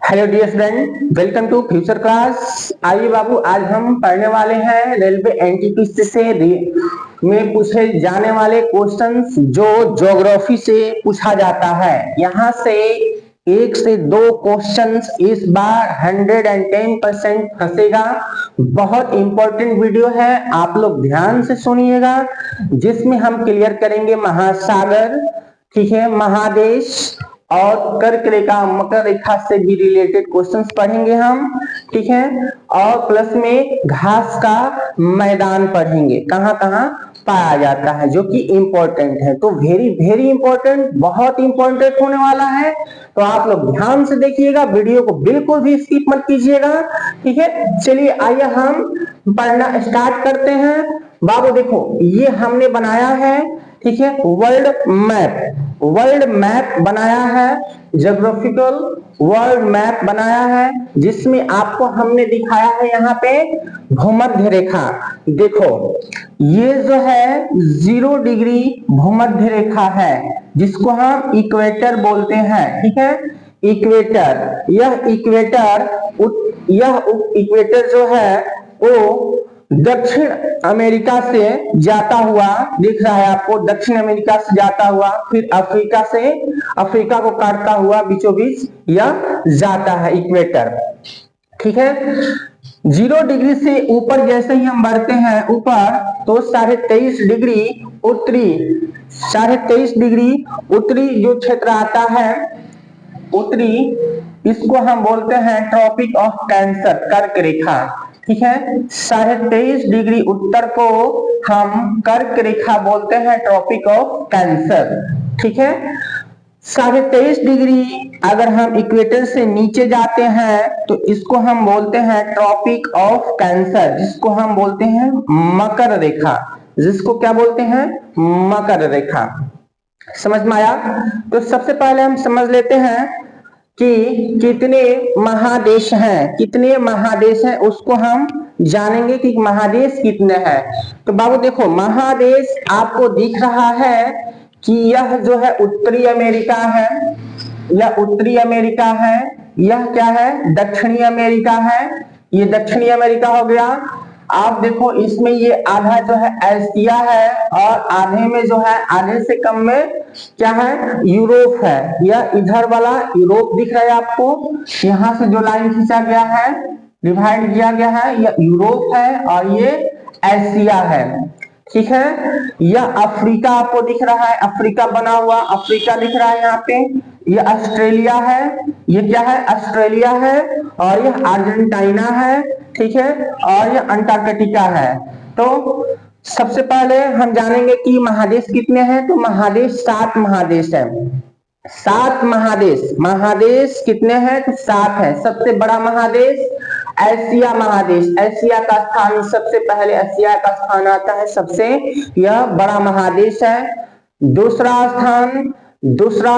Hello dear student, welcome to future class. आइए बाबू, आज हम पढ़ने वाले हैं रेलवे एनटीपीसी से में पूछे जाने वाले क्वेश्चंस जो ज्योग्राफी से पूछा जाता है। यहाँ से 1 से 2 क्वेश्चंस इस बार 110% फंसेगा। बहुत इंपॉर्टेंट वीडियो है, आप लोग ध्यान से सुनिएगा, जिसमें हम क्लियर करेंगे महासागर, ठीक है, महादेश और कर्क रेखा मकर रेखा से भी रिलेटेड क्वेश्चंस पढ़ेंगे हम, ठीक है। और प्लस में घास का मैदान पढ़ेंगे, कहां कहां पाया जाता है, जो कि इंपॉर्टेंट है। तो वेरी वेरी इंपॉर्टेंट, बहुत इंपॉर्टेंट होने वाला है। तो आप लोग ध्यान से देखिएगा, वीडियो को बिल्कुल भी स्किप मत कीजिएगा, ठीक है। चलिए आइए हम पढ़ना स्टार्ट करते हैं। बाबू देखो, ये हमने बनाया है, ठीक है, वर्ल्ड मैप बनाया है, ज्योग्राफिकल वर्ल्ड मैप बनाया है, जिसमें आपको हमने दिखाया है यहाँ पे भूमध्य रेखा। देखो, ये जो है 0 डिग्री भूमध्य रेखा है, जिसको हम इक्वेटर बोलते हैं, ठीक है, इक्वेटर। यह इक्वेटर जो है वो दक्षिण अमेरिका से जाता हुआ दिख रहा है आपको, दक्षिण अमेरिका से जाता हुआ, फिर अफ्रीका को काटता हुआ बीचों बीच यह जाता है इक्वेटर, ठीक है। 0 डिग्री से ऊपर जैसे ही हम बढ़ते हैं ऊपर, तो 23.5 डिग्री उत्तरी, 23.5 डिग्री उत्तरी जो क्षेत्र आता है, उत्तरी, इसको हम बोलते हैं ट्रॉपिक ऑफ कैंसर, कर्क रेखा, ठीक है। 23.5 डिग्री उत्तर को हम कर्क रेखा बोलते हैं, ट्रॉपिक ऑफ कैंसर, ठीक है। 23.5 डिग्री अगर हम इक्वेटर से नीचे जाते हैं तो इसको हम बोलते हैं ट्रॉपिक ऑफ कैंसर, जिसको हम बोलते हैं मकर रेखा, जिसको क्या बोलते हैं, मकर रेखा। समझ में आया? तो सबसे पहले हम समझ लेते हैं कि कितने महादेश हैं, उसको हम जानेंगे कि महादेश कितने हैं। तो बाबू देखो, महादेश आपको दिख रहा है कि यह जो है उत्तरी अमेरिका है, यह उत्तरी अमेरिका है, यह क्या है, दक्षिणी अमेरिका है, ये दक्षिणी अमेरिका हो गया। आप देखो, इसमें ये आधा जो है एशिया है, और आधे में जो है, आधे से कम में क्या है, यूरोप है। यह इधर वाला यूरोप दिख रहा है आपको, यहां से जो लाइन खींचा गया है, डिवाइड किया गया है, यह यूरोप है और ये एशिया है, ठीक है। यह अफ्रीका आपको दिख रहा है, अफ्रीका बना हुआ अफ्रीका दिख रहा है यहाँ पे। ये ऑस्ट्रेलिया है, ये क्या है, ऑस्ट्रेलिया है, और यह अर्जेंटीना है, ठीक है, और यह अंटार्कटिका है। तो सबसे पहले हम जानेंगे कि महादेश कितने हैं। तो महादेश 7 महादेश है, 7 महादेश कितने हैं, तो 7 है। सबसे बड़ा महादेश एशिया महादेश, एशिया का स्थान सबसे पहले, एशिया का स्थान आता है सबसे, यह बड़ा महादेश है। दूसरा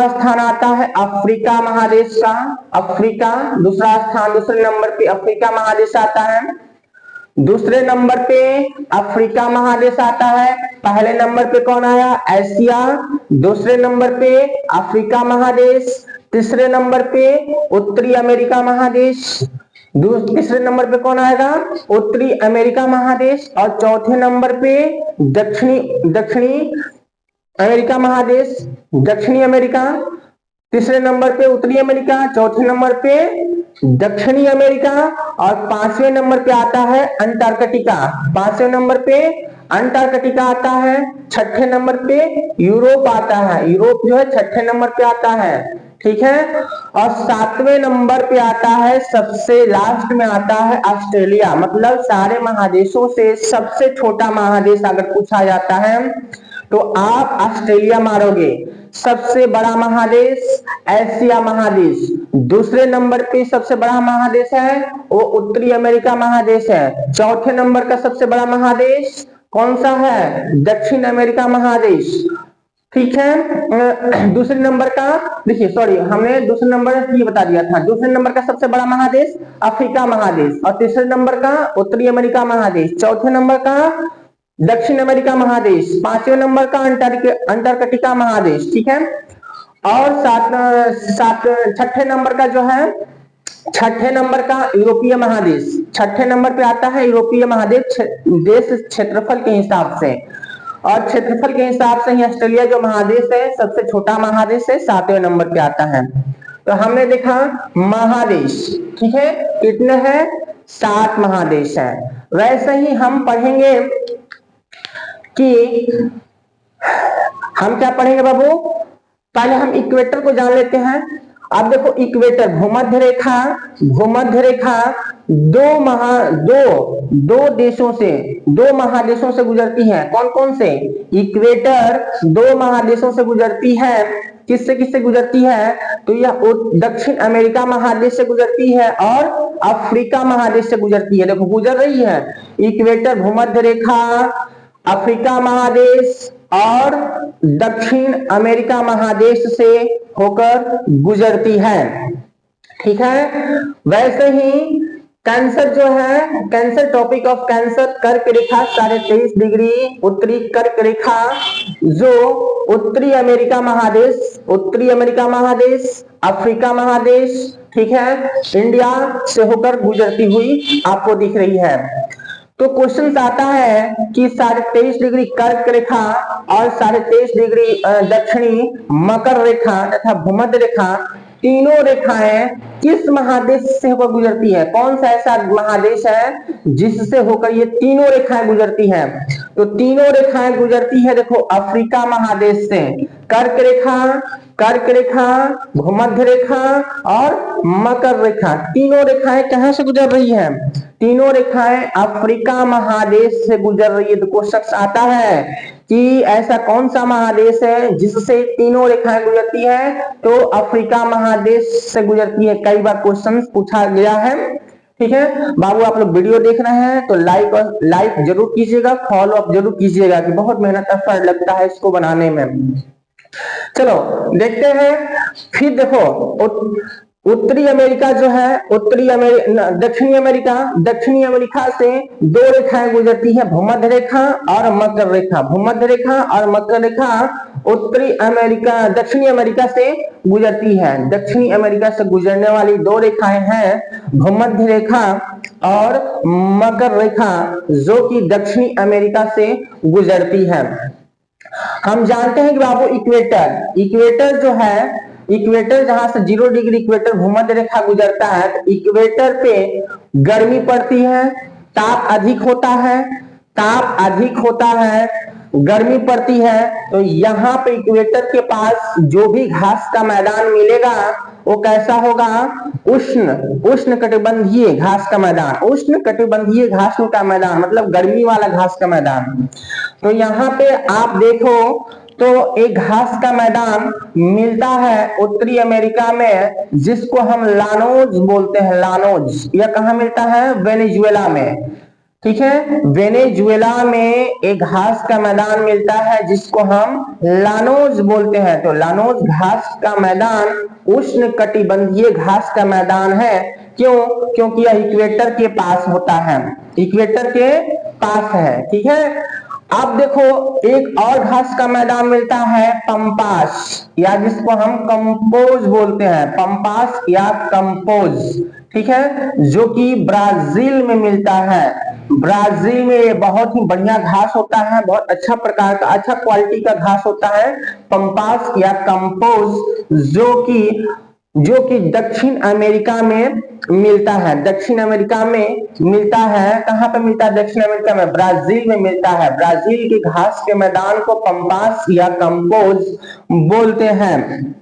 स्थान आता है अफ्रीका महादेश का, अफ्रीका दूसरा स्थान, दूसरे नंबर पे अफ्रीका महादेश आता है। दूसरे नंबर पे अफ्रीका महादेश आता है, पहले नंबर पे कौन आया, एशिया, दूसरे नंबर पे अफ्रीका महादेश, तीसरे नंबर पे उत्तरी अमेरिका महादेश, तीसरे नंबर पे कौन आएगा, उत्तरी अमेरिका महादेश, और चौथे नंबर पे दक्षिणी अमेरिका महादेश, दक्षिणी अमेरिका, तीसरे नंबर पे उत्तरी अमेरिका, चौथे नंबर पे दक्षिणी अमेरिका, और 5वें नंबर पे आता है अंटार्कटिका, 5वें नंबर पे अंटार्कटिका आता है। 6ठे नंबर पे यूरोप आता है, यूरोप जो है 6ठे नंबर पे आता है, ठीक है। और 7वें नंबर पे आता है, सबसे लास्ट में आता है ऑस्ट्रेलिया। मतलब सारे महादेशों से सबसे छोटा महादेश अगर पूछा जाता है तो आप ऑस्ट्रेलिया मारोगे। सबसे बड़ा महादेश एशिया महादेश, दूसरे नंबर पे सबसे बड़ा महादेश है वो उत्तरी अमेरिका महादेश है। चौथे नंबर का सबसे बड़ा महादेश कौन सा है, दक्षिण अमेरिका महादेश, ठीक है। दूसरे नंबर का, देखिए सॉरी, हमने दूसरे नंबर ये बता दिया था, दूसरे नंबर का सबसे बड़ा महादेश अफ्रीका महादेश, और तीसरे नंबर का उत्तरी अमेरिका महादेश, चौथे नंबर का दक्षिण अमेरिका महादेश, 5वें नंबर का अंटार्कटिका महादेश, ठीक है। और 6ठे नंबर का जो है छठे नंबर का यूरोपीय महादेश, छठे नंबर पे आता है यूरोपीय महादेश देश क्षेत्रफल के हिसाब से, और क्षेत्रफल के हिसाब से ही ऑस्ट्रेलिया जो महादेश है सबसे छोटा महादेश है, 7वें नंबर पे आता है। तो हमने देखा महादेश, ठीक है, कितने हैं, 7 महादेश है। वैसे ही हम पढ़ेंगे कि हम क्या पढ़ेंगे बाबू, पहले हम इक्वेटर को जान लेते हैं। अब देखो इक्वेटर भूमध्य रेखा, भूमध्य रेखा दो देशों से, 2 महादेशों से गुजरती है। कौन कौन से, इक्वेटर 2 महादेशों से गुजरती है। किससे किससे गुजरती है, तो यह दक्षिण अमेरिका महादेश से गुजरती है और अफ्रीका महादेश से गुजरती है। देखो गुजर रही है, इक्वेटर भूमध्य रेखा, अफ्रीका महादेश और दक्षिण अमेरिका महादेश से होकर गुजरती है, ठीक है। वैसे ही कैंसर जो है, कैंसर टॉपिक ऑफ कैंसर, कर्क रेखा 23.5 डिग्री उत्तरी कर्क रेखा, जो उत्तरी अमेरिका महादेश, उत्तरी अमेरिका महादेश, अफ्रीका महादेश, ठीक है, इंडिया से होकर गुजरती हुई आपको दिख रही है। तो क्वेश्चन आता है कि 23.5 डिग्री कर्क रेखा और 23.5 डिग्री दक्षिणी मकर रेखा तथा भूमध्य रेखा, तीनों रेखाएं किस महादेश से होकर गुजरती है। कौन सा ऐसा महादेश है जिससे होकर ये तीनों रेखाएं गुजरती हैं, तो तीनों रेखाएं गुजरती है देखो अफ्रीका महादेश से। कर्क रेखा, कर्क रेखा, भूमध्य रेखा और मकर रेखा, तीनों रेखाएं कहां से गुजर रही है, तीनों रेखाएं अफ्रीका महादेश से गुजर रही है। तो क्वेश्चन आता है कि ऐसा कौन सा महादेश है जिससे तीनों रेखाएं गुजरती है, तो अफ्रीका महादेश से गुजरती है। कई बार क्वेश्चन पूछा गया है, ठीक है। बाबू आप लोग वीडियो देख रहे हैं तो लाइक जरूर कीजिएगा, फॉलो अप जरूर कीजिएगा कि बहुत मेहनत एफर्ट लगता है इसको बनाने में। चलो देखते हैं, फिर देखो उत्तरी अमेरिका जो है, दक्षिणी अमेरिका, दक्षिणी अमेरिका से 2 रेखाएं गुजरती है, भूमध्य रेखा और मकर रेखा, भूमध्य रेखा और मकर रेखा उत्तरी अमेरिका, दक्षिणी अमेरिका से गुजरती है। दक्षिणी अमेरिका से गुजरने वाली 2 रेखाएं हैं भूमध्य रेखा और मकर रेखा, जो कि दक्षिणी अमेरिका से गुजरती है। हम जानते हैं कि बाबू इक्वेटर, इक्वेटर जो है, इक्वेटर जहां से 0 डिग्री इक्वेटर भूमध्य रेखा गुजरता है, तो इक्वेटर पे गर्मी पड़ती है, ताप अधिक होता है, ताप अधिक होता है, गर्मी पड़ती है। तो यहाँ पे इक्वेटर के पास जो भी घास का मैदान मिलेगा वो कैसा होगा, उष्ण कटिबंधीय घास का मैदान, उष्ण कटिबंधीय घास का मैदान मतलब गर्मी वाला घास का मैदान। तो यहाँ पे आप देखो तो एक घास का मैदान मिलता है उत्तरी अमेरिका में, जिसको हम लानोज बोलते हैं, लानोज। यह कहाँ मिलता है, वेनेजुएला में, ठीक है। वेनेजुएला में एक घास का मैदान मिलता है जिसको हम लानोज बोलते हैं। तो लानोज घास का मैदान उष्ण कटिबंधीय घास का मैदान है। क्यों, क्योंकि यह इक्वेटर के पास होता है, इक्वेटर के पास है, ठीक है। अब देखो एक और घास का मैदान मिलता है पंपास, या जिसको हम कंपोज बोलते हैं, पंपास या कंपोज, ठीक है, जो कि ब्राजील में मिलता है। ब्राजील में ये बहुत ही बढ़िया घास होता है, बहुत अच्छा प्रकार का, अच्छा क्वालिटी का घास होता है पंपास या कंपोज, जो कि दक्षिण अमेरिका में मिलता है, दक्षिण अमेरिका में मिलता है। कहां पे मिलता है, दक्षिण अमेरिका में, ब्राजील में मिलता है। ब्राजील के घास के मैदान को पंपास या कंपोज बोलते हैं।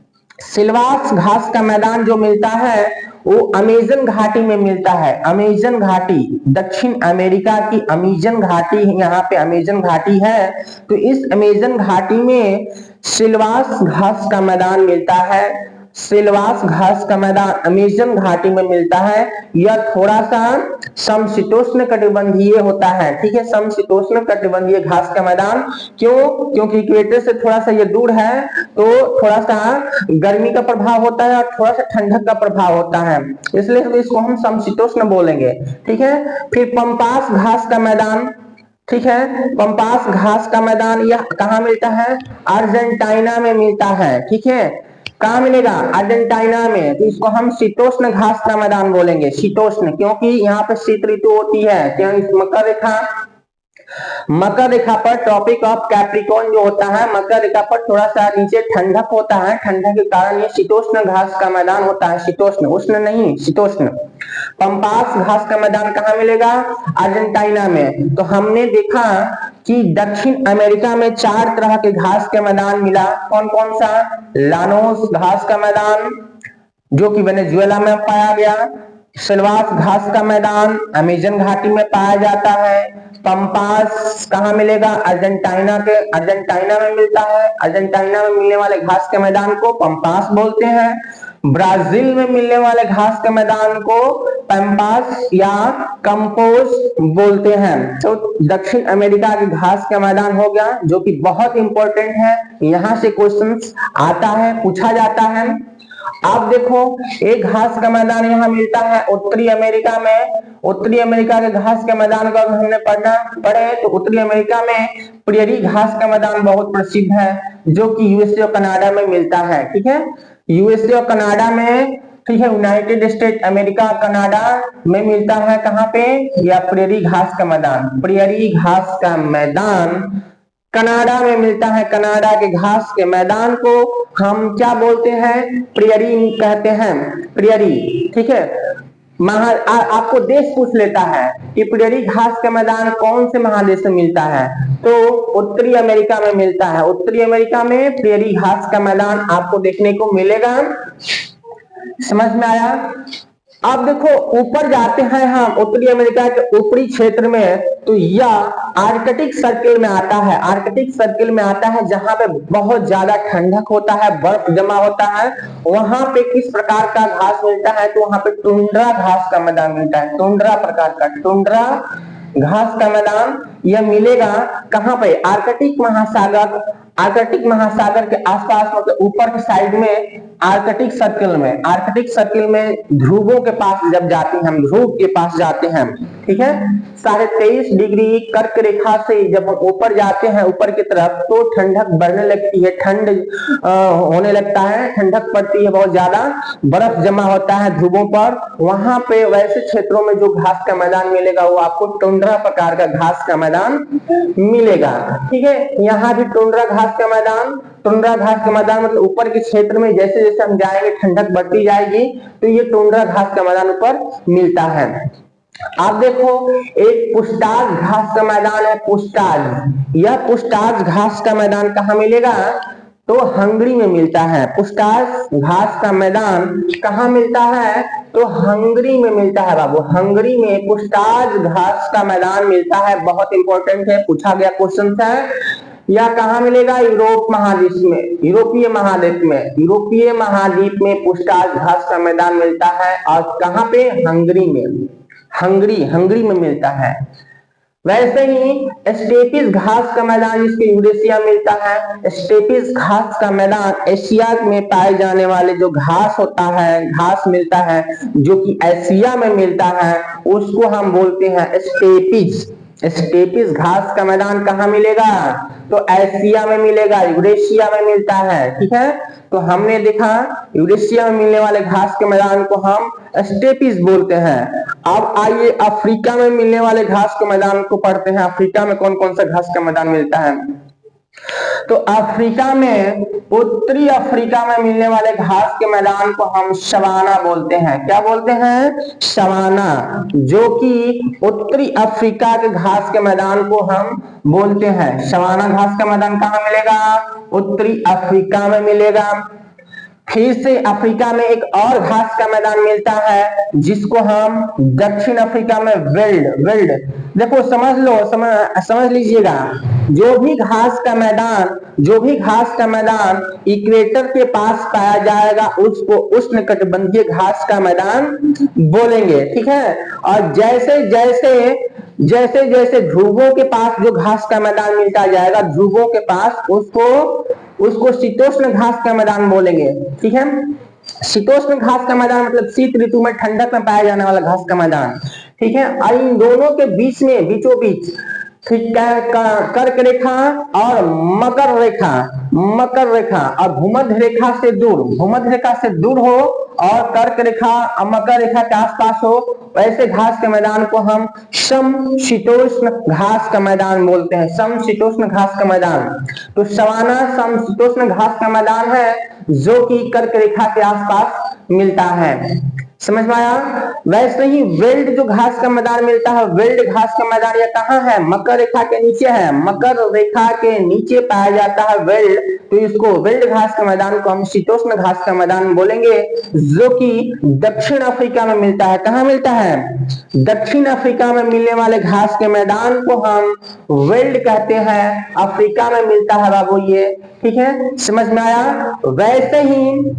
सिल्वास घास का मैदान जो मिलता है वो अमेजन घाटी में मिलता है, अमेजन घाटी, दक्षिण अमेरिका की अमेजन घाटी, यहाँ पे अमेजन घाटी है। तो इस अमेजन घाटी में सिल्वास घास का मैदान मिलता है, सिल्वास घास का मैदान अमेजन घाटी में मिलता है। यह थोड़ा सा समशीतोष्ण कटिबंधीय होता है, ठीक है, समशीतोष्ण कटिबंधीय घास का मैदान। क्यों, क्योंकि इक्वेटर से थोड़ा सा ये दूर है, तो थोड़ा सा गर्मी का प्रभाव होता है और थोड़ा सा ठंडक का प्रभाव होता है, इसलिए तो इसको हम समशीतोष्ण बोलेंगे, ठीक है। फिर पंपास घास का मैदान, ठीक है, पंपास घास का मैदान यह कहाँ मिलता है, अर्जेंटीना में मिलता है, ठीक है। कहाँ मिलेगा? अर्जेंटीना में। तो इसको हम शीतोष्ण घास का मैदान बोलेंगे, शीतोष्ण, क्योंकि यहाँ पे शीत ऋतु होती है। क्या मकर रेखा पर ट्रॉपिक ऑफ कैप्रिकॉर्न जो होता है, मकर रेखा पर थोड़ा सा नीचे ठंडक होता है, ठंडक के कारण ये शीतोष्ण घास का मैदान होता है। शीतोष्ण, उष्ण नहीं, शीतोष्ण। पंपास घास का मैदान कहाँ मिलेगा? अर्जेंटीना में। तो हमने देखा कि दक्षिण अमेरिका में 4 तरह के घास के मैदान मिला। कौन कौन सा? लानोस घास का मैदान जो कि वेनेजुएला में पाया गया, सिल्वास घास का मैदान अमेजन घाटी में पाया जाता है, पंपास कहाँ मिलेगा? अर्जेंटीना में मिलता है। अर्जेंटीना में मिलने वाले घास के मैदान को पंपास बोलते हैं। ब्राजील में मिलने वाले घास के मैदान को पैम्पास या कंपोस बोलते हैं। तो दक्षिण अमेरिका के घास का मैदान हो गया, जो कि बहुत इंपॉर्टेंट है, यहां से क्वेश्चन आता है, पूछा जाता है। आप देखो, एक घास का मैदान यहाँ मिलता है उत्तरी अमेरिका में। उत्तरी अमेरिका के घास के मैदान को हमने पढ़े तो उत्तरी अमेरिका में प्रेरी घास का मैदान बहुत प्रसिद्ध है, जो कि यूएसए और कनाडा में मिलता है। ठीक है, यूएसए और कनाडा में, ठीक है, यूनाइटेड स्टेट अमेरिका कनाडा में मिलता है। कहाँ पे? या प्रेरी घास का मैदान, प्रेरी घास का मैदान कनाडा में मिलता है। कनाडा के घास के मैदान को हम क्या बोलते हैं? प्रेरी कहते हैं, प्रेरी। ठीक है, आपको देश पूछ लेता है कि प्रेरी घास का मैदान कौन से महादेश में मिलता है, तो उत्तरी अमेरिका में मिलता है। उत्तरी अमेरिका में प्रेरी घास का मैदान आपको देखने को मिलेगा। समझ में आया? अब देखो, ऊपर जाते हैं हम उत्तरी अमेरिका के ऊपरी क्षेत्र में, तो यह आर्कटिक सर्किल में आता है। आर्कटिक सर्किल में आता है जहां पे बहुत ज्यादा ठंडक होता है, बर्फ जमा होता है। वहां पे किस प्रकार का घास मिलता है? तो वहां पे टुंड्रा घास का मैदान मिलता है। टुंड्रा प्रकार का, टुंड्रा घास का मैदान यह मिलेगा। कहां पे? आर्कटिक महासागर, आर्कटिक महासागर के आसपास, मतलब ऊपर के साइड में आर्कटिक सर्किल में। आर्कटिक सर्किल में ध्रुवों के पास जब जाते हैं हम, ध्रुव के पास जाते हैं, ठीक है, 23.5 डिग्री कर्क रेखा से जब हम ऊपर जाते हैं ऊपर की तरफ, तो ठंडक बढ़ने लगती है, ठंड होने लगता है, ठंडक पड़ती है, बहुत ज्यादा बर्फ जमा होता है ध्रुवों पर। वहां पे वैसे क्षेत्रों में जो घास का मैदान मिलेगा वो आपको टुंड्रा प्रकार का घास का मैदान मिलेगा। ठीक है, यहाँ भी टुंड्रा घास का मैदान, टुंड्रा घास का मैदान मतलब ऊपर के क्षेत्र में जैसे जैसे हम जाएंगे ठंडक बढ़ती जाएगी, तो ये टुंड्रा घास का मैदान ऊपर मिलता है। आप देखो, एक पुष्टाज घास का मैदान है, पुष्टाज। यह पुष्टाज घास का मैदान कहाँ मिलेगा? तो हंगरी में मिलता है। पुष्टाज घास का मैदान कहाँ मिलता है? तो हंगरी में मिलता है बाबू। हंगरी में पुष्टाज घास का मैदान मिलता है, बहुत इंपॉर्टेंट है, पूछा गया क्वेश्चन है। या कहाँ मिलेगा? यूरोप महाद्वीप में, यूरोपीय महाद्वीप में, यूरोपीय महाद्वीप में पुष्टाज घास का मैदान मिलता है। और कहाँ पे? हंगरी में, हंगरी में मिलता है। वैसे ही स्टेपिस घास का मैदान जिसके यूरेशिया मिलता है, स्टेपिस घास का मैदान एशिया में पाए जाने वाले जो घास होता है, घास मिलता है जो कि एशिया में मिलता है, उसको हम बोलते हैं स्टेपिस। स्टेपिस घास का मैदान कहाँ मिलेगा? तो एशिया में मिलेगा, यूरेशिया में मिलता है। ठीक है, तो हमने देखा यूरेशिया में मिलने वाले घास के मैदान को हम स्टेपिस बोलते हैं। अब आइए अफ्रीका में मिलने वाले घास के मैदान को पढ़ते हैं। अफ्रीका में कौन कौन सा घास का मैदान मिलता है? तो अफ्रीका में, उत्तरी अफ्रीका में मिलने वाले घास के मैदान को हम सवाना बोलते हैं। क्या बोलते हैं? सवाना। जो कि उत्तरी अफ्रीका के घास के मैदान को हम बोलते हैं सवाना। घास का मैदान कहाँ मिलेगा? उत्तरी अफ्रीका में मिलेगा। फिर से अफ्रीका में एक और घास का मैदान मिलता है जिसको हम दक्षिण अफ्रीका में विल्ड। देखो, समझ लो, समझ लीजिएगा, जो भी घास का मैदान इक्वेटर के पास पाया जाएगा उसको उष्णकटिबंधीय घास का मैदान बोलेंगे। ठीक है, और जैसे जैसे ध्रुवों के पास जो घास का मैदान मिलता जाएगा, ध्रुवों के पास उसको शीतोष्ण घास का मैदान बोलेंगे। ठीक है, शीतोष्ण घास का मैदान मतलब शीत ऋतु में ठंडक में पाया जाने वाला घास का मैदान। ठीक है, और इन दोनों के बीच में बीचों बीच कर्क रेखा और मकर रेखा और भूमध्य रेखा से दूर हो और कर्क रेखा और मकर रेखा के आसपास हो, ऐसे घास के मैदान को हम समशीतोष्ण घास का मैदान बोलते हैं। समशीतोष्ण घास का मैदान, तो सवाना समशीतोष्ण घास का मैदान है जो कि कर्क रेखा के आसपास मिलता है। समझ में आया? वैसे ही वेल्ड जो घास का मैदान मिलता है, वेल्ड घास का मैदान यह कहाँ है? मकर रेखा के नीचे है, मकर रेखा के नीचे पाया जाता है वेल्ड, तो इसको वेल्ड घास का मैदान को हम शीतोष्ण घास का मैदान बोलेंगे, जो कि दक्षिण अफ्रीका में मिलता है। कहाँ मिलता है? दक्षिण अफ्रीका में मिलने वाले घास के मैदान को हम वेल्ड कहते हैं, अफ्रीका में मिलता है बाबू ये, ठीक है, समझ में आया? वैसे ही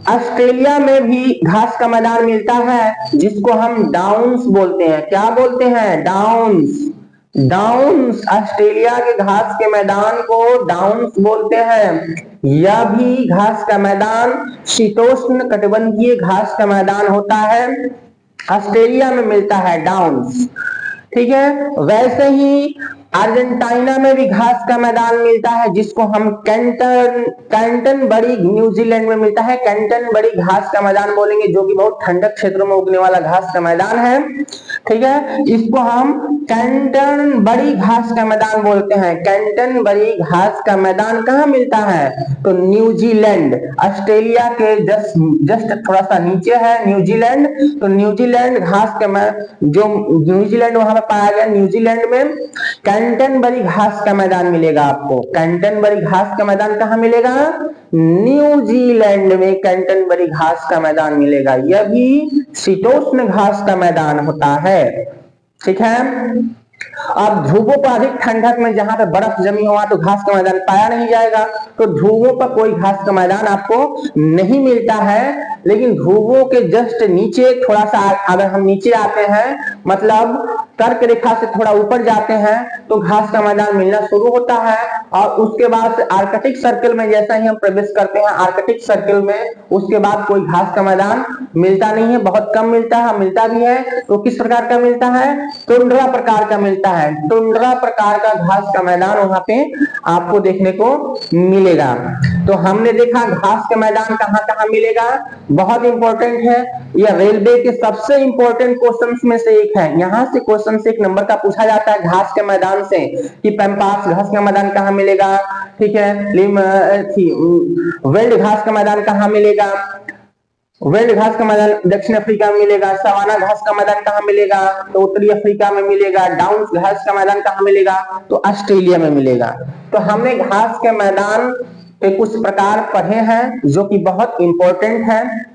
ऑस्ट्रेलिया में भी घास का मैदान मिलता है जिसको हम डाउन्स बोलते हैं। क्या बोलते हैं? डाउन्स। ऑस्ट्रेलिया के घास के मैदान को डाउन्स बोलते हैं। यह भी घास का मैदान शीतोष्ण कटिबंधीय घास का मैदान होता है, ऑस्ट्रेलिया में मिलता है डाउन्स, ठीक है। वैसे ही अर्जेंटीना में भी घास का मैदान मिलता है जिसको हम कैंटनबरी, न्यूजीलैंड में मिलता है, कैंटनबरी घास का मैदान बोलेंगे, जो कि बहुत ठंडक क्षेत्रों में उगने वाला घास का मैदान है, ठीक है। इसको हम कैंटनबरी घास का मैदान बोलते हैं। कैंटनबरी घास का मैदान कहाँ मिलता है? तो न्यूजीलैंड, ऑस्ट्रेलिया के जस्ट थोड़ा सा नीचे है न्यूजीलैंड, तो न्यूजीलैंड घास का जो न्यूजीलैंड वहां पर पाया गया, न्यूजीलैंड में कैंटनबरी घास का मैदान मिलेगा आपको। कैंटनबरी घास का मैदान कहाँ मिलेगा? न्यूजीलैंड में कैंटनबरी घास का मैदान मिलेगा। यह भी शीतोष्ण घास का मैदान होता है, ठीक है। अब ध्रुवों पर अधिक ठंडक में जहां पे बर्फ जमी हुआ तो घास का मैदान पाया नहीं जाएगा, तो ध्रुवों पर कोई घास का मैदान आपको नहीं मिलता है। लेकिन ध्रुवों के जस्ट नीचे थोड़ा सा अगर हम नीचे आते हैं, मतलब कर्क रेखा से थोड़ा ऊपर जाते हैं, तो घास का मैदान मिलना शुरू होता है। और उसके बाद आर्कटिक सर्कल में जैसा ही हम प्रवेश करते हैं, आर्कटिक सर्कल में उसके बाद कोई घास का मैदान मिलता नहीं है, बहुत कम मिलता है। मिलता भी है तो किस प्रकार का मिलता है? टुंड्रा प्रकार का मिलता है। टुंड्रा प्रकार का घास का मैदान वहां पे आपको देखने को मिलेगा। तो हमने देखा घास का मैदान कहाँ कहाँ मिलेगा, बहुत इंपॉर्टेंट है। यह रेलवे के सबसे इंपॉर्टेंट क्वेश्चंस में से एक है। यहाँ से क्वेश्चन से 1 नंबर का पूछा जाता है घास के मैदान से कि पैम्पास घास का मैदान कहाँ मिलेगा, ठीक है। वेल्ड घास का मैदान कहाँ मिलेगा? वेल्ड घास का मैदान दक्षिण अफ्रीका में मिलेगा। सवाना घास का मैदान कहाँ मिलेगा? तो उत्तरी अफ्रीका में मिलेगा। डाउन्स घास का मैदान कहाँ मिलेगा? तो ऑस्ट्रेलिया में मिलेगा। तो हमने घास के मैदान के कुछ प्रकार पढ़े हैं जो कि बहुत इंपॉर्टेंट है।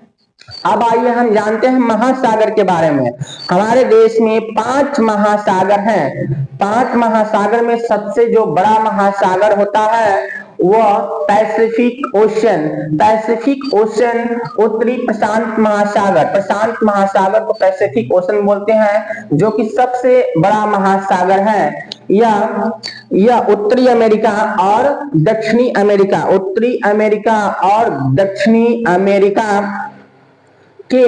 अब आइए हम जानते हैं महासागर के बारे में। हमारे देश में 5 महासागर हैं। 5 महासागर में सबसे जो बड़ा महासागर होता है वह पैसिफिक ओशन। पैसिफिक ओशन, उत्तरी प्रशांत महासागर, प्रशांत महासागर को पैसिफिक ओशन बोलते हैं, जो कि सबसे बड़ा महासागर है। यह उत्तरी अमेरिका और दक्षिणी अमेरिका, उत्तरी अमेरिका और दक्षिणी अमेरिका के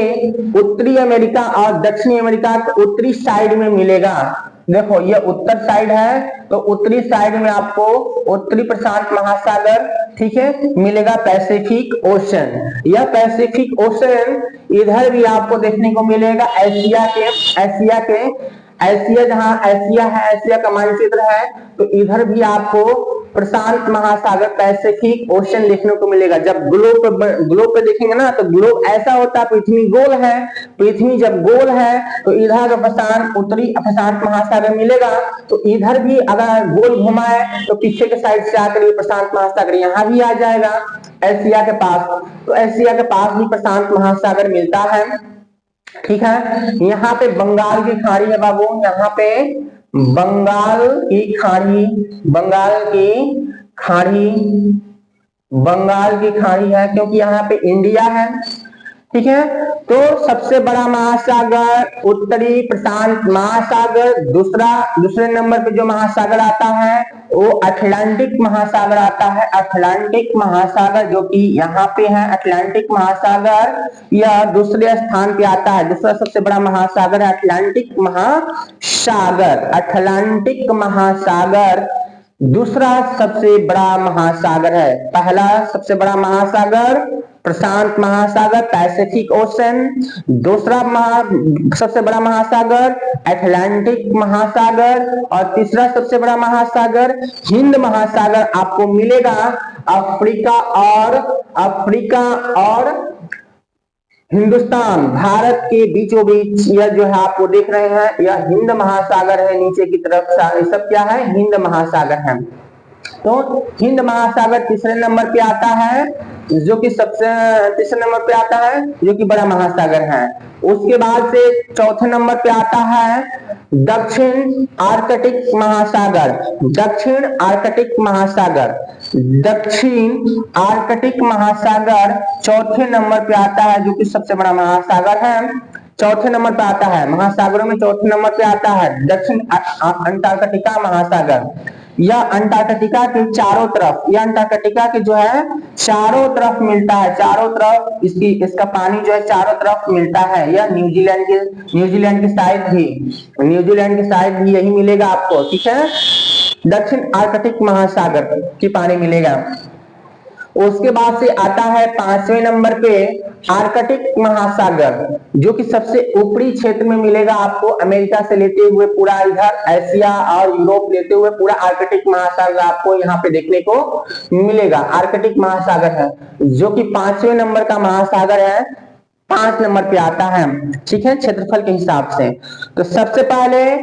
उत्तरी अमेरिका और दक्षिणी अमेरिका के उत्तरी साइड में मिलेगा। देखो ये उत्तर साइड है, तो उत्तरी साइड में आपको उत्तरी प्रशांत महासागर, ठीक है, मिलेगा पैसिफिक ओशन। यह पैसिफिक ओशन इधर भी आपको देखने को मिलेगा एशिया जहां एशिया है, एशिया का मानचित्र है, तो इधर भी आपको प्रशांत महासागर पैसिफिक ओशन देखने को मिलेगा। जब ग्लोब पे देखेंगे ना, तो ग्लोब ऐसा होता है, पृथ्वी गोल है, पृथ्वी जब गोल है तो इधर उत्तरी प्रशांत महासागर मिलेगा। तो इधर भी अगर गोल घुमाए तो पीछे के साइड से आकर प्रशांत महासागर यहाँ भी आ जाएगा एशिया के पास। तो एशिया के पास भी प्रशांत महासागर मिलता है, ठीक है। यहाँ पे बंगाल की खाड़ी है बाबू, यहाँ पे बंगाल की खाड़ी है, क्योंकि यहाँ पे इंडिया है, ठीक है। तो सबसे बड़ा महासागर उत्तरी प्रशांत महासागर, दूसरे नंबर पे जो महासागर आता है वो अटलांटिक महासागर आता है। अटलांटिक महासागर जो कि यहाँ पे है, अटलांटिक महासागर यह दूसरे स्थान पे आता है। दूसरा सबसे बड़ा महासागर है अटलांटिक महासागर। अटलांटिक महासागर दूसरा सबसे बड़ा महासागर है। पहला सबसे बड़ा महासागर प्रशांत महासागर, पैसिफिक ओशन। दूसरा सबसे बड़ा महासागर अटलांटिक महासागर और तीसरा सबसे बड़ा महासागर हिंद महासागर आपको मिलेगा अफ्रीका और हिंदुस्तान, भारत के बीचों बीच यह जो है आपको देख रहे हैं यह हिंद महासागर है। नीचे की तरफ सब क्या है, हिंद महासागर है। तो हिंद महासागर तीसरे नंबर पे आता है, जो कि सबसे तीसरे नंबर पे आता है, जो कि बड़ा महासागर है। उसके बाद से चौथे नंबर पे आता है दक्षिण आर्कटिक महासागर। दक्षिण आर्कटिक महासागर, दक्षिण आर्कटिक महासागर चौथे नंबर पे आता है, जो कि सबसे बड़ा महासागर है। चौथे नंबर पे आता है, महासागरों में चौथे नंबर पे आता है दक्षिण अंटार्कटिका महासागर। यह अंटार्कटिका के चारों तरफ, यह अंटार्कटिका के जो है चारों तरफ मिलता है, चारों तरफ इसका पानी जो है चारों तरफ मिलता है। यह न्यूजीलैंड के साइड भी यही मिलेगा आपको, ठीक है। दक्षिण आर्कटिक महासागर की पानी मिलेगा। उसके बाद से आता है पांचवें नंबर पे आर्कटिक महासागर, जो कि सबसे ऊपरी क्षेत्र में मिलेगा आपको। अमेरिका से लेते हुए पूरा इधर एशिया और यूरोप लेते हुए पूरा आर्कटिक महासागर आपको यहाँ पे देखने को मिलेगा। आर्कटिक महासागर है जो कि पांचवें नंबर का महासागर है, 5 नंबर पे आता है, ठीक है, क्षेत्रफल के हिसाब से। तो सबसे पहले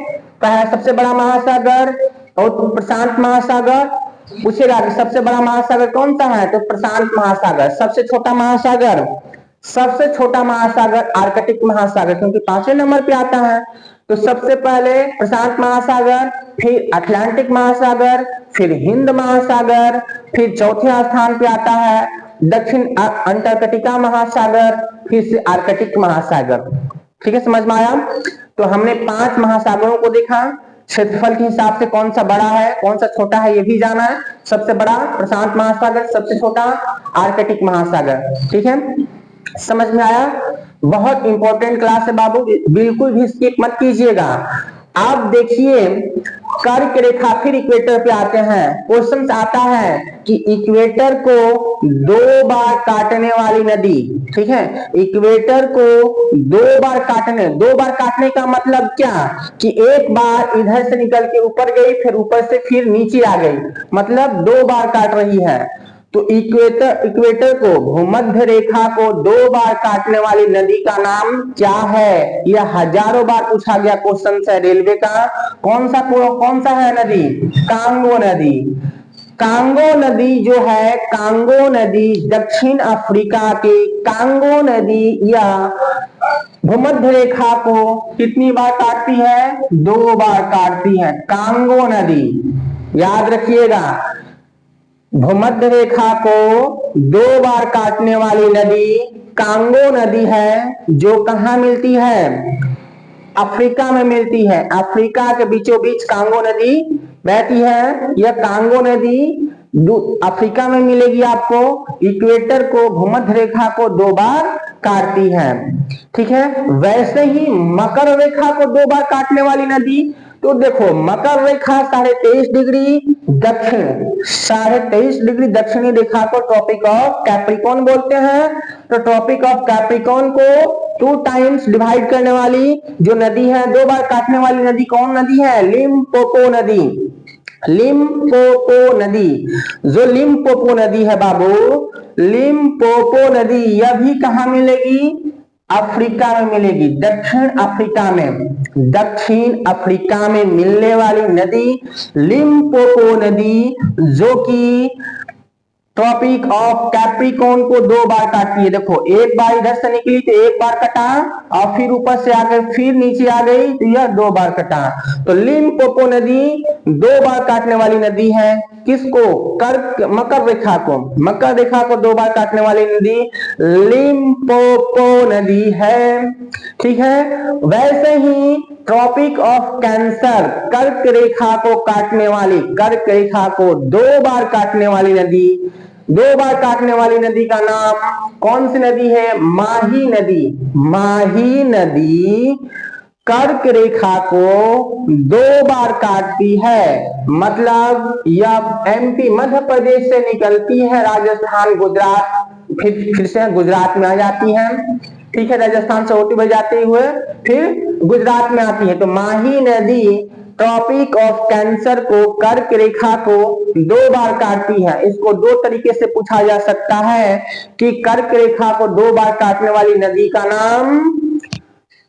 सबसे बड़ा महासागर और प्रशांत महासागर पूछेगा कि सबसे बड़ा महासागर कौन सा है, तो प्रशांत महासागर। सबसे छोटा महासागर आर्कटिक महासागर, क्योंकि 5वें नंबर पे आता है। तो सबसे पहले प्रशांत महासागर, फिर अटलांटिक महासागर, फिर हिंद महासागर, फिर चौथे स्थान पे आता है दक्षिण अंटार्कटिका महासागर, फिर से आर्कटिक महासागर। ठीक है, समझ में आया। तो हमने 5 महासागरों को देखा, क्षेत्रफल के हिसाब से कौन सा बड़ा है कौन सा छोटा है ये भी जाना है। सबसे बड़ा प्रशांत महासागर, सबसे छोटा आर्कटिक महासागर, ठीक है, समझ में आया। बहुत इंपॉर्टेंट क्लास है बाबू, बिल्कुल भी स्किप मत कीजिएगा। आप देखिए कर्क रेखा, फिर इक्वेटर पे आते हैं। क्वेश्चन आता है कि इक्वेटर को 2 बार काटने वाली नदी, ठीक है, इक्वेटर को 2 बार काटने का मतलब क्या, कि एक बार इधर से निकल के ऊपर गई, फिर ऊपर से फिर नीचे आ गई, मतलब 2 बार काट रही है। तो इक्वेटर को, भूमध्य रेखा को 2 बार काटने वाली नदी का नाम क्या है। यह हजारों बार पूछा गया क्वेश्चन है रेलवे का। कौन सा है नदी, कांगो नदी। कांगो नदी जो है, कांगो नदी दक्षिण अफ्रीका के कांगो नदी या भूमध्य रेखा को कितनी बार काटती है, 2 बार काटती है कांगो नदी, याद रखिएगा। भूमध्य रेखा को 2 बार काटने वाली नदी कांगो नदी है, जो कहां मिलती है, अफ्रीका में मिलती है। अफ्रीका के बीचों बीच कांगो नदी बहती है। यह कांगो नदी अफ्रीका में मिलेगी आपको। इक्वेटर को, भूमध्य रेखा को 2 बार काटती है, ठीक है। वैसे ही मकर रेखा को 2 बार काटने वाली नदी, तो देखो मकर रेखा 23.5 डिग्री दक्षिण, 23.5 डिग्री दक्षिणी रेखा को ट्रॉपिक ऑफ कैप्रिकॉर्न बोलते हैं। तो ट्रॉपिक ऑफ कैप्रिकॉर्न को 2 टाइम्स डिवाइड करने वाली जो नदी है, 2 बार काटने वाली नदी कौन नदी है, लिम्पोपो नदी। लिम्पोपो नदी, जो लिम्पोपो नदी है बाबू, लिम्पोपो नदी, यह भी कहां मिलेगी, अफ्रीका में मिलेगी, दक्षिण अफ्रीका में मिलने वाली नदी लिम्पोपो नदी, जो कि ट्रॉपिक ऑफ कैप्रिकॉर्न को 2 बार काटती है। देखो एक बार इधर से निकली तो एक बार कटा और फिर ऊपर से आकर फिर नीचे आ गई तो यह 2 बार कटा। तो लिम्पोपो नदी 2 बार काटने वाली नदी है। किसको? मकर रेखा को। मकर रेखा को 2 बार काटने वाली नदी लिम्पोपो नदी है। ठीक है, वैसे ही ट्रॉपिक ऑफ कैंसर कर्क रेखा को काटने वाली, कर्क रेखा को 2 बार काटने वाली नदी, 2 बार काटने वाली नदी का नाम कौन सी नदी है? माही नदी। माही नदी कर्क रेखा को 2 बार काटती है। मतलब यह एमपी मध्य प्रदेश से निकलती है, राजस्थान गुजरात, फिर से गुजरात में आ जाती है। ठीक है, राजस्थान से होती हुए जाते हुए फिर गुजरात में आती है। तो माही नदी ट्रॉपिक ऑफ कैंसर को, कर्क रेखा को 2 बार काटती है। इसको 2 तरीके से पूछा जा सकता है कि कर्क रेखा को 2 बार काटने वाली नदी का नाम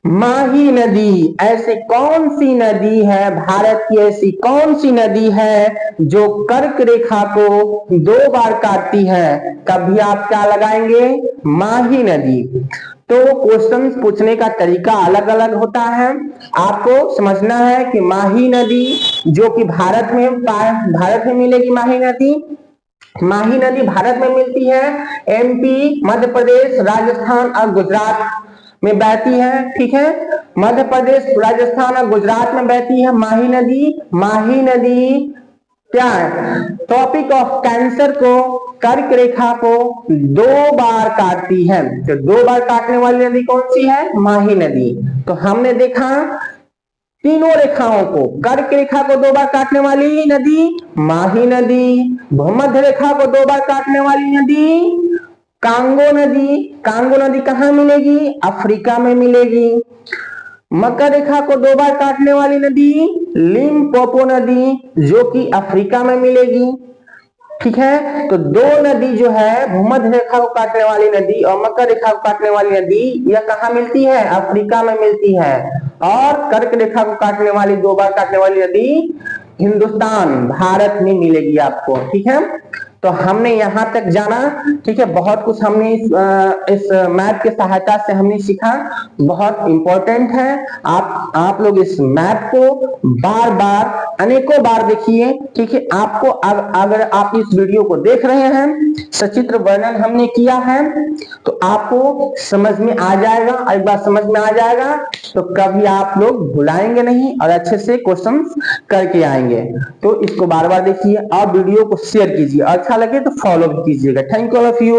माही नदी। ऐसी कौन सी नदी है, भारत की ऐसी कौन सी नदी है जो कर्क रेखा को 2 बार काटती है? कभी आप क्या लगाएंगे? माही नदी। तो क्वेश्चन पूछने का तरीका अलग अलग होता है। आपको समझना है कि माही नदी जो कि भारत में मिलेगी। माही नदी भारत में मिलती है, एमपी, मध्य प्रदेश, राजस्थान और गुजरात में बहती है। ठीक है, मध्य प्रदेश, राजस्थान और गुजरात में बहती है माही नदी। माही नदी क्या है? टॉपिक ऑफ कैंसर को, कर्क रेखा को 2 बार काटती है। तो 2 बार काटने वाली नदी कौन सी है? माही नदी। तो हमने देखा तीनों रेखाओं को, कर्क रेखा को 2 बार काटने वाली नदी माही नदी, भूमध्य रेखा को 2 बार काटने वाली नदी कांगो नदी। कांगो नदी कहां मिलेगी? अफ्रीका में मिलेगी। मकर रेखा को 2 बार काटने वाली नदी लिम्पोपो नदी जो कि अफ्रीका में मिलेगी। ठीक है, तो 2 नदी जो है, भूमध्य रेखा को काटने वाली नदी और मकर रेखा को काटने वाली नदी, यह कहां मिलती है? अफ्रीका में मिलती है। और कर्क रेखा को काटने वाली 2 बार काटने वाली नदी हिंदुस्तान, भारत में मिलेगी आपको। ठीक है, तो हमने यहां तक जाना। ठीक है, बहुत कुछ हमने इस मैप के सहायता से हमने सीखा। बहुत इंपॉर्टेंट है, आप लोग इस मैप को बार बार, अनेकों बार देखिए। ठीक है, आपको अगर आप इस वीडियो को देख रहे हैं, सचित्र वर्णन हमने किया है, तो आपको समझ में आ जाएगा। और एक बार समझ में आ जाएगा तो कभी आप लोग भुलाएंगे नहीं और अच्छे से क्वेश्चंस करके आएंगे। तो इसको बार बार देखिए और वीडियो को शेयर कीजिए, अच्छा लगे तो फॉलो भी कीजिएगा। Thank you all of you.